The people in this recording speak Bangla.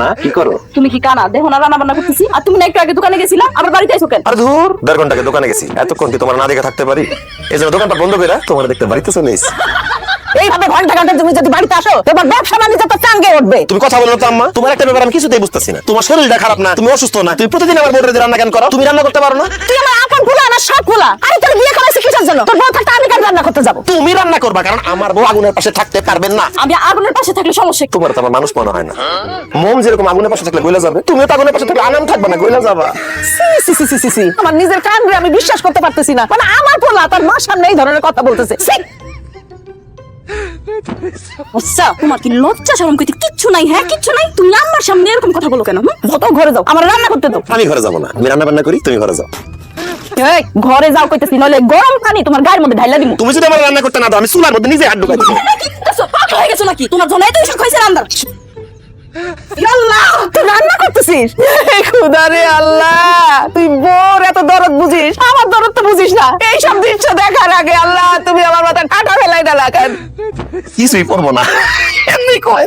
না কি করো? তুমি কি কানা দেখো না রান্না বান্না করতেছি? আর তুমি না একটু আগে দোকানে গেছিলা, আবার বাড়িতে আইছো কেন? আরে ধুর, 1.5 ঘন্টাকে দোকানে গেছি, এতক্ষণ কি তোমার না দেখে থাকতে পারি? এই জন্য দোকানটা বন্ধ করে তোমার দেখতে বাড়িতে চলে এসেছি। এইভাবে ঘন্টা ঘন্টা তুমি যদি বাড়িতে আসো তোমার ব্যবসা বাণিজ্য তো চাঙ্গে উঠবে। তুমি কথা বলো না তো আম্মা, তোমার একটা ব্যাপার আমি কিছুতেই বুঝতেছি না। তোমার শরীরটা খারাপ না, তুমি অসুস্থ না, তুমি প্রতিদিন আমার বোর্ডে রান্না কেন করো? তুমি রান্না করতে পারো না? তুই আমার আপন ফুলা না সব ফুলা। আরে তোর বিয়ে করাইছিস কিসের জন্য? তোর বউ থাকতে আমি কেন রান্না করতে যাবো? তুমি রান্না করবা, কারণ আমার বউ আগুনের পাশে থাকতে পারবেন না। আমি আগুনের পাশে থাকলে সমস্যা কি? তোমার তো আমার মানুষ মনে হয় না। মোম যেরকম আগুনের পাশে থাকলে গইলা যাবে, তুমিও তো আগুনের পাশে থাকলে আনাম থাকবে না, গইলা যাবা। সি সি সি সি সি সি। আমার নিজের কান রে আমি বিশ্বাস করতে পারতেছি না। মানে আমার ফুলা তার মার সামনে এই ধরনের কথা বলতেছে। সি। আচ্ছা, তোমার কি লজ্জা শরম কইতে কিচ্ছু নাই? হ্যাঁ কিচ্ছু নাই? তুমি আমার সামনে এরকম কথা বলো কেন? যত ঘরে যাও আমার রান্না করতে দাও। আমি ঘরে যাবো না, আমি রান্না বান্না করি, তুমি ঘরে যাও। এই ঘরে যাও কইতেছি, নইলে গরম পানি তোমার গায়ের মধ্যে ঢাইলা দিমু। তুমি যদি আমার রান্না করতে না দাও, আমি চুলার মধ্যে নিজে হাত ঢুকাই দেবো। পাগল হয়ে গেছো নাকি? তোমার জন্য এত খাইছে রান্দার। আল্লাহ তুই রান্না করতেছিস? খুদা রে আল্লাহ, তুই বোর এত দরদ বুঝিস, আমার দরদ তো বুঝিস না। এইসব দৃশ্য দেখার আগে আল্লাহ তুমি আমার মাথা ঠাটা ফেলাই না। কিছুই করবো না, এমনি কয়।